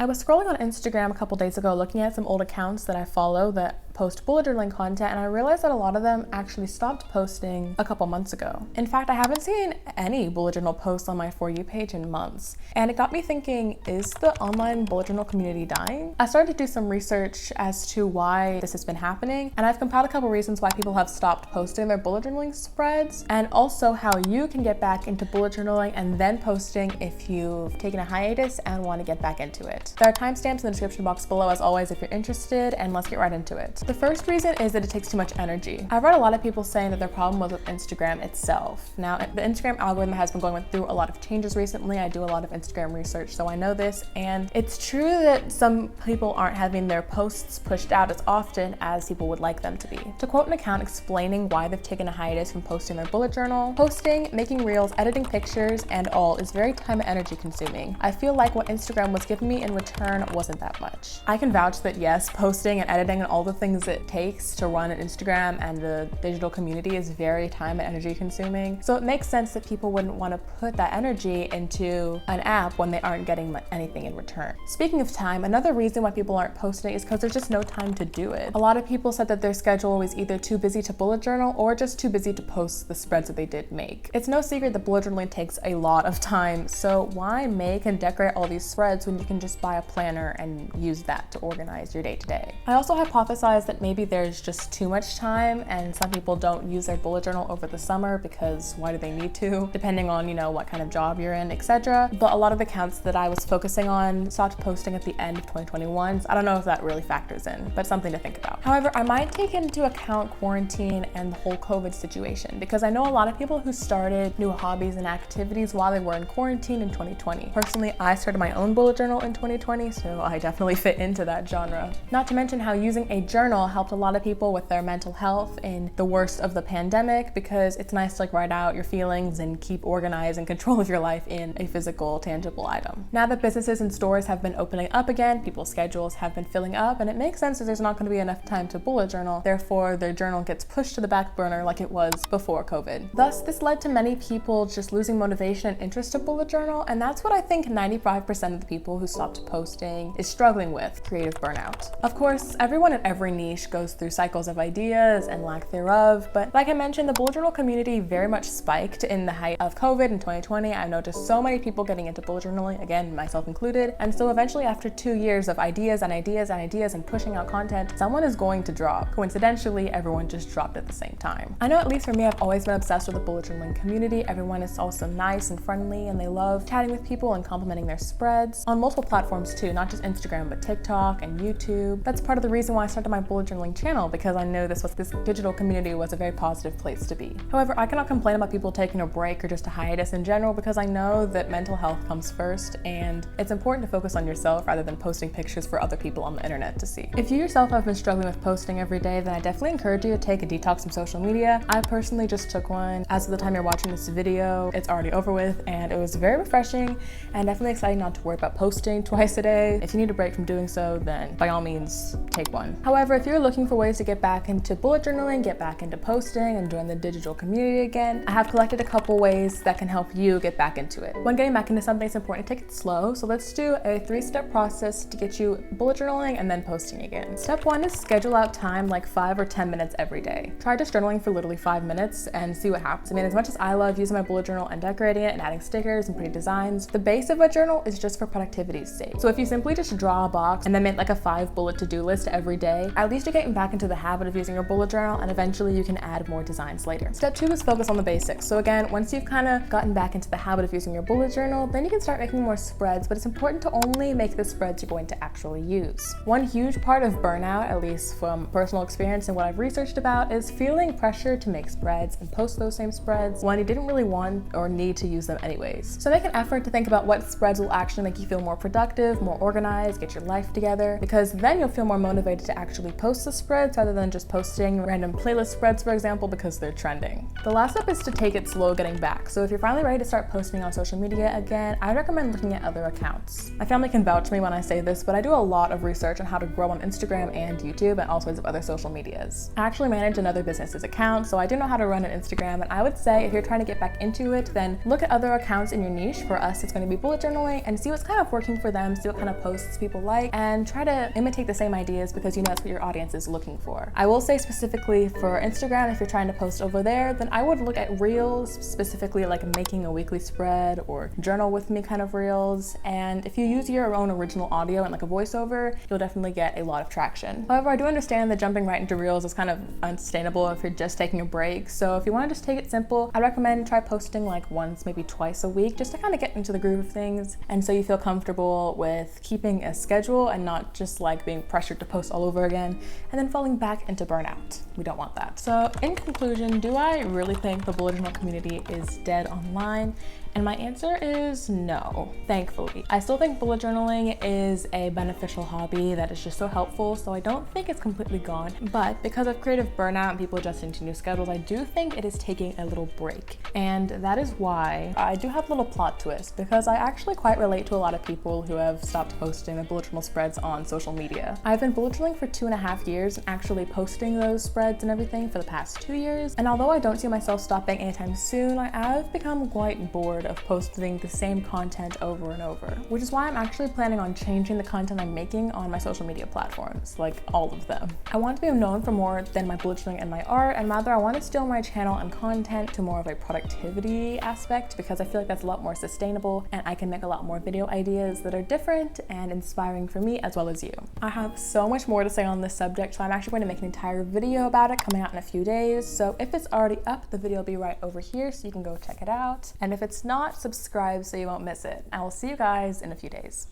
I was scrolling on Instagram a couple days ago looking at some old accounts that I follow that post bullet journaling content, and I realized that a lot of them actually stopped posting a couple months ago. In fact, I haven't seen any bullet journal posts on my For You page in months, and it got me thinking, is the online bullet journal community dying? I started to do some research as to why this has been happening, and I've compiled a couple reasons why people have stopped posting their bullet journaling spreads, and also how you can get back into bullet journaling and then posting if you've taken a hiatus and want to get back into it. There are timestamps in the description box below as always if you're interested, and let's get right into it. The first reason is that it takes too much energy. I've read a lot of people saying that their problem was with Instagram itself. Now, the Instagram algorithm has been going through a lot of changes recently. I do a lot of Instagram research, so I know this, and it's true that some people aren't having their posts pushed out as often as people would like them to be. To quote an account explaining why they've taken a hiatus from posting their bullet journal, posting, making reels, editing pictures, and all is very time and energy consuming. I feel like what Instagram was giving me in return wasn't that much. I can vouch that yes, posting and editing and all the things it takes to run an Instagram and the digital community is very time and energy consuming. So it makes sense that people wouldn't want to put that energy into an app when they aren't getting anything in return. Speaking of time, another reason why people aren't posting is because there's just no time to do it. A lot of people said that their schedule was either too busy to bullet journal or just too busy to post the spreads that they did make. It's no secret that bullet journaling takes a lot of time, so why make and decorate all these spreads when you can just buy a planner and use that to organize your day-to-day? I also hypothesized that maybe there's just too much time and some people don't use their bullet journal over the summer because why do they need to, depending on, what kind of job you're in, etc. But a lot of accounts that I was focusing on stopped posting at the end of 2021, so I don't know if that really factors in, but something to think about. However, I might take into account quarantine and the whole COVID situation because I know a lot of people who started new hobbies and activities while they were in quarantine in 2020. Personally, I started my own bullet journal in 2020, so I definitely fit into that genre. Not to mention how using a journal helped a lot of people with their mental health in the worst of the pandemic because it's nice to write out your feelings and keep organized and control of your life in a physical, tangible item. Now that businesses and stores have been opening up again, people's schedules have been filling up, and it makes sense that there's not going to be enough time to bullet journal, therefore their journal gets pushed to the back burner like it was before COVID. Thus, this led to many people just losing motivation and interest to bullet journal, and that's what I think 95% of the people who stopped posting is struggling with, creative burnout. Of course, everyone in every niche goes through cycles of ideas and lack thereof, but like I mentioned, the bullet journal community very much spiked in the height of COVID in 2020. I noticed so many people getting into bullet journaling, again, myself included, and so eventually after 2 years of ideas and pushing out content, someone is going to drop. Coincidentally, everyone just dropped at the same time. I know at least for me, I've always been obsessed with the bullet journaling community. Everyone is also nice and friendly, and they love chatting with people and complimenting their spreads on multiple platforms too, not just Instagram, but TikTok and YouTube. That's part of the reason why I started my bullet journaling channel, because I knew this digital community was a very positive place to be. However, I cannot complain about people taking a break or just a hiatus in general because I know that mental health comes first, and it's important to focus on yourself rather than posting pictures for other people on the internet to see. If you yourself have been struggling with posting every day, then I definitely encourage you to take a detox from social media. I personally just took one. As of the time you're watching this video, it's already over with, and it was very refreshing and definitely exciting not to worry about posting twice a day. If you need a break from doing so, then by all means, take one. However, if you're looking for ways to get back into bullet journaling, get back into posting, and join the digital community again, I have collected a couple ways that can help you get back into it. When getting back into something, it's important to take it slow, so let's do a 3-step process to get you bullet journaling and then posting again. Step 1 is schedule out time like 5 or 10 minutes every day. Try just journaling for literally 5 minutes and see what happens. I mean, as much as I love using my bullet journal and decorating it and adding stickers and pretty designs, the base of a journal is just for productivity's sake. So if you simply just draw a box and then make like a 5-bullet to-do list every day, at least you're getting back into the habit of using your bullet journal, and eventually you can add more designs later. Step 2 is focus on the basics. So again, once you've kind of gotten back into the habit of using your bullet journal, then you can start making more spreads, but it's important to only make the spreads you're going to actually use. One huge part of burnout, at least from personal experience and what I've researched about, is feeling pressure to make spreads and post those same spreads when you didn't really want or need to use them anyways. So make an effort to think about what spreads will actually make you feel more productive, more organized, get your life together, because then you'll feel more motivated to actually post the spreads rather than just posting random playlist spreads, for example, because they're trending. The last step is to take it slow getting back. So if you're finally ready to start posting on social media again, I recommend looking at other accounts. My family can vouch for me when I say this, but I do a lot of research on how to grow on Instagram and YouTube and all sorts of other social medias. I actually manage another business's account, so I do know how to run an Instagram, and I would say if you're trying to get back into it, then look at other accounts in your niche. For us, it's going to be bullet journaling, and see what's kind of working for them, see what kind of posts people like, and try to imitate the same ideas because you know that's what your audience is looking for. I will say specifically for Instagram, if you're trying to post over there, then I would look at reels, specifically like making a weekly spread or journal with me kind of reels. And if you use your own original audio and like a voiceover, you'll definitely get a lot of traction. However, I do understand that jumping right into reels is kind of unsustainable if you're just taking a break. So if you want to just take it simple, I recommend try posting like once, maybe twice a week, just to kind of get into the groove of things. And so you feel comfortable with keeping a schedule and not just like being pressured to post all over again and then falling back into burnout. We don't want that. So in conclusion, do I really think the bullet journal community is dead online? And my answer is no, thankfully. I still think bullet journaling is a beneficial hobby that is just so helpful, so I don't think it's completely gone. But because of creative burnout and people adjusting to new schedules, I do think it is taking a little break. And that is why I do have a little plot twist, because I actually quite relate to a lot of people who have stopped posting their bullet journal spreads on social media. I've been bullet journaling for 2.5 years and actually posting those spreads and everything for the past 2 years. And although I don't see myself stopping anytime soon, I've become quite bored of posting the same content over and over, which is why I'm actually planning on changing the content I'm making on my social media platforms, like all of them. I want to be known for more than my bullet journaling and my art, and rather I want to steer my channel and content to more of a productivity aspect, because I feel like that's a lot more sustainable and I can make a lot more video ideas that are different and inspiring for me as well as you. I have so much more to say on this subject, so I'm actually going to make an entire video about it coming out in a few days. So if it's already up, the video will be right over here so you can go check it out. And if it's not, subscribe so you won't miss it. I will see you guys in a few days.